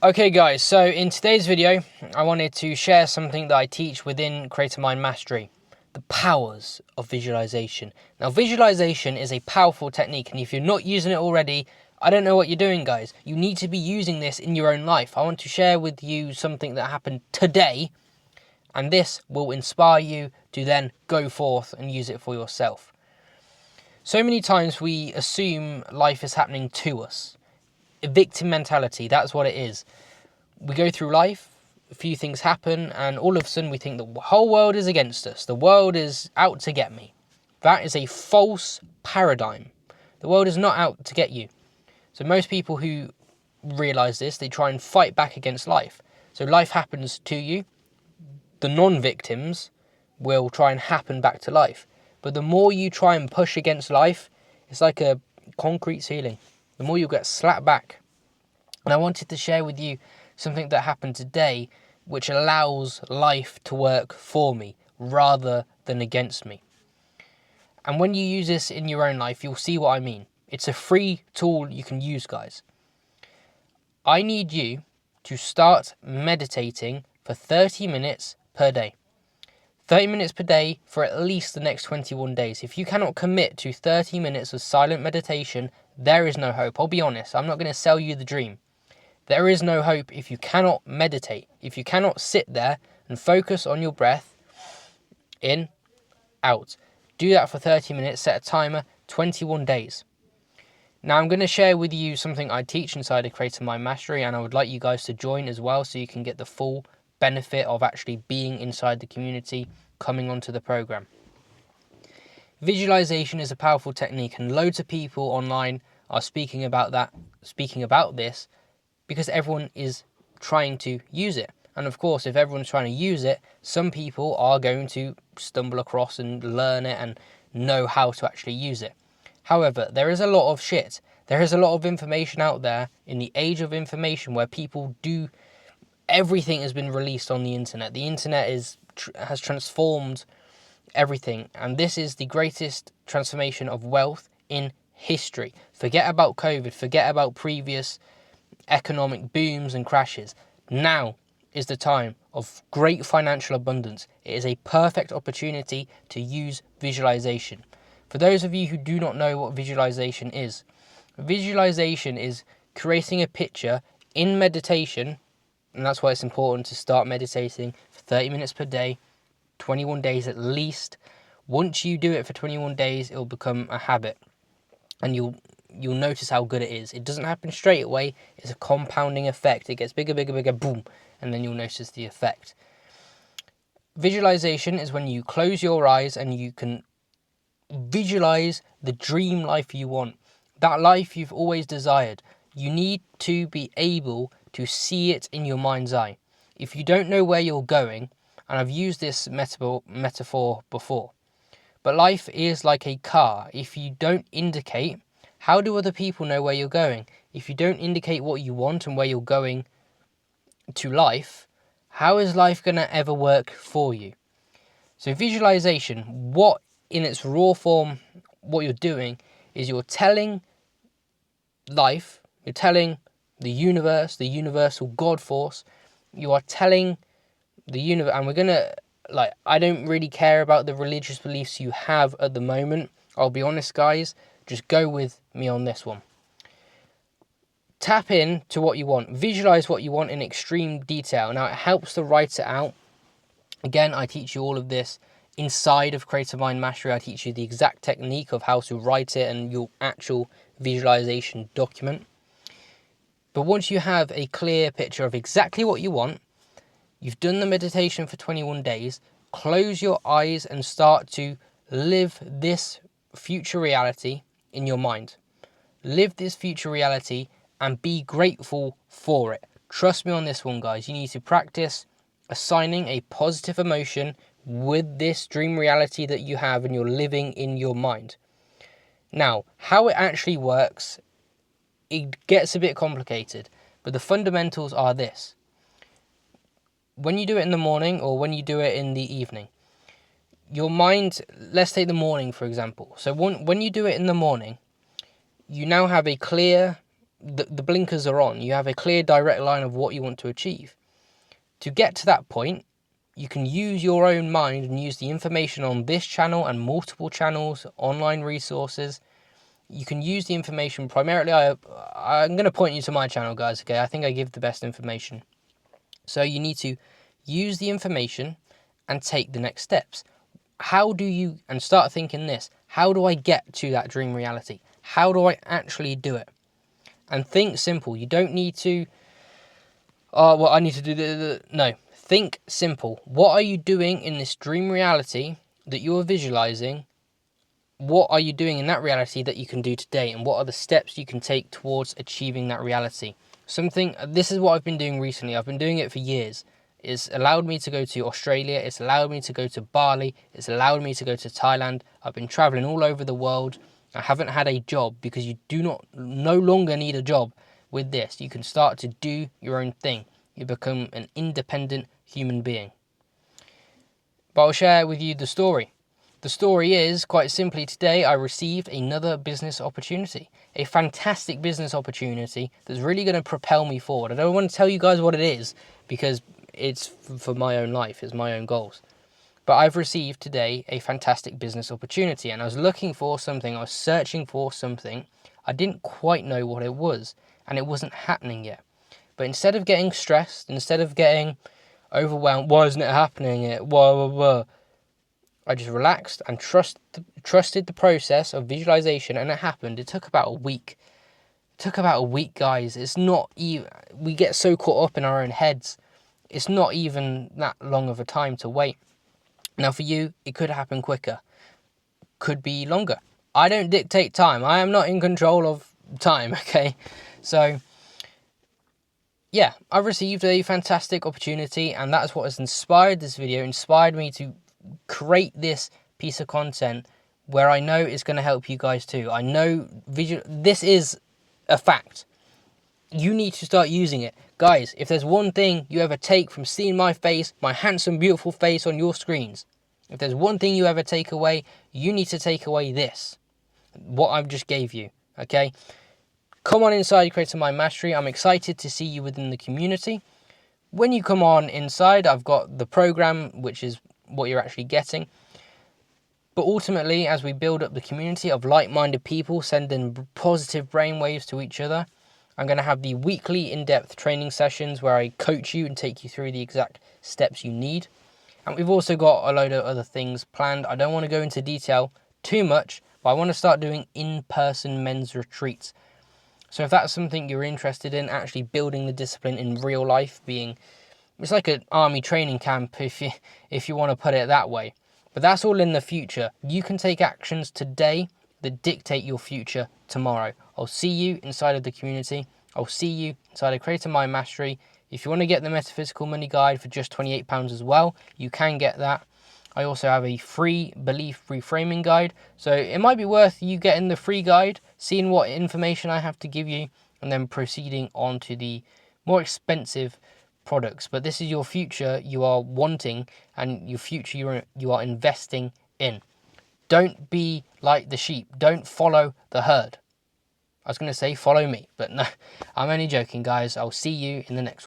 Okay guys, so in today's video, I wanted to share something that I teach within Creator Mind Mastery. The powers of visualization. Now visualization is a powerful technique, and if you're not using it already, I don't know what you're doing guys. You need to be using this in your own life. I want to share with you something that happened today, and this will inspire you to then go forth and use it for yourself. So many times we assume life is happening to us. A victim mentality, that's what it is. We go through life, a few things happen, and all of a sudden we think the whole world is against us. The world is out to get me. That is a false paradigm. The world is not out to get you. So most people who realize this, they try and fight back against life. So life happens to you. The non-victims will try and happen back to life. But the more you try and push against life, it's like a concrete ceiling. The more you get slapped back. And I wanted to share with you something that happened today which allows life to work for me rather than against me. And when you use this in your own life, you'll see what I mean. It's a free tool you can use, guys. I need you to start meditating for 30 minutes per day. 30 minutes per day for at least the next 21 days. If you cannot commit to 30 minutes of silent meditation, there is no hope. I'll be honest, I'm not going to sell you the dream. There is no hope if you cannot meditate, if you cannot sit there and focus on your breath, in, out. Do that for 30 minutes, set a timer, 21 days. Now I'm going to share with you something I teach inside of Creator Mind Mastery, and I would like you guys to join as well so you can get the full benefit of actually being inside the community, coming onto the program. Visualization is a powerful technique, and loads of people online are speaking about this because everyone is trying to use it. And of course, if everyone's trying to use it, some people are going to stumble across and learn it and know how to actually use it. However, there is a lot of shit. There is a lot of information out there in the age of information where people do. Everything has been released on the internet. The internet has transformed everything, and this is the greatest transformation of wealth in history. Forget about COVID, forget about previous economic booms and crashes. Now is the time of great financial abundance. It is a perfect opportunity to use visualization. For those of you who do not know what visualization is creating a picture in meditation. And that's why it's important to start meditating for 30 minutes per day, 21 days at least. Once you do it for 21 days, it will become a habit. And you'll notice how good it is. It doesn't happen straight away. It's a compounding effect. It gets bigger, bigger, bigger, boom. And then you'll notice the effect. Visualization is when you close your eyes and you can visualize the dream life you want. That life you've always desired. You need to be able to see it in your mind's eye. If you don't know where you're going, and I've used this metaphor before, but life is like a car. If you don't indicate, how do other people know where you're going? If you don't indicate what you want and where you're going to life, how is life going to ever work for you? So visualization, what in its raw form, what you're doing is you're telling life, you're telling the universe, the universal God force, you are telling the universe, and we're going to, I don't really care about the religious beliefs you have at the moment. I'll be honest, guys, just go with me on this one. Tap in to what you want. Visualize what you want in extreme detail. Now, it helps to write it out. Again, I teach you all of this inside of Creator Mind Mastery. I teach you the exact technique of how to write it and your actual visualization document. But once you have a clear picture of exactly what you want, you've done the meditation for 21 days, close your eyes and start to live this future reality in your mind. Live this future reality and be grateful for it. Trust me on this one, guys. You need to practice assigning a positive emotion with this dream reality that you have and you're living in your mind. Now, how it actually works, it gets a bit complicated, but the fundamentals are this. When you do it in the morning or when you do it in the evening, your mind, let's take the morning for example. So when you do it in the morning, you now have a clear the blinkers are on. You have a clear direct line of what you want to achieve. To get to that point, you can use your own mind and use the information on this channel and multiple channels, online resources. You can use the information primarily. I'm going to point you to my channel, guys, okay? I think I give the best information. So you need to use the information and take the next steps. And start thinking this, how do I get to that dream reality? How do I actually do it? And think simple. You don't need to, I need to do no. Think simple. What are you doing in this dream reality that you're visualizing? What are you doing in that reality that you can do today? And what are the steps you can take towards achieving that reality? This is what I've been doing recently. I've been doing it for years. It's allowed me to go to Australia. It's allowed me to go to Bali. It's allowed me to go to Thailand. I've been traveling all over the world. I haven't had a job, because you no longer need a job with this. You can start to do your own thing. You become an independent human being. But I'll share with you the story. The story is, quite simply, today I received another business opportunity. A fantastic business opportunity that's really going to propel me forward. I don't want to tell you guys what it is, because it's for my own life, it's my own goals. But I've received today a fantastic business opportunity, and I was looking for something, I was searching for something. I didn't quite know what it was, and it wasn't happening yet. But instead of getting stressed, instead of getting overwhelmed, why isn't it happening yet? I just relaxed and trusted the process of visualization, and it happened. It took about a week. Guys. It's not even, we get so caught up in our own heads. It's not even that long of a time to wait. Now for you, it could happen quicker, could be longer. I don't dictate time. I am not in control of time, okay? So yeah, I received a fantastic opportunity, and that's what has inspired this video, inspired me to create this piece of content where I know it's going to help you guys too. I know this is a fact. You need to start using it. Guys, if there's one thing you ever take from seeing my face, my handsome, beautiful face on your screens, if there's one thing you ever take away, you need to take away this, what I've just gave you, okay? Come on inside Creator Mind Mastery. I'm excited to see you within the community. When you come on inside, I've got the program, which is what you're actually getting. But ultimately, as we build up the community of like-minded people sending positive brainwaves to each other, I'm going to have the weekly in-depth training sessions where I coach you and take you through the exact steps you need. And we've also got a load of other things planned. I don't want to go into detail too much, but I want to start doing in-person men's retreats. So if that's something you're interested in, actually building the discipline in real life, it's like an army training camp if you want to put it that way. But that's all in the future. You can take actions today that dictate your future tomorrow. I'll see you inside of the community. I'll see you inside of Creator Mind Mastery. If you want to get the Metaphysical Money Guide for just £28 as well, you can get that. I also have a free belief reframing guide. So it might be worth you getting the free guide, seeing what information I have to give you, and then proceeding on to the more expensive products. But this is your future you are wanting, and your future you are investing in. Don't be like the sheep. Don't follow the herd. I was going to say follow me, but no, I'm only joking, guys. I'll see you in the next one.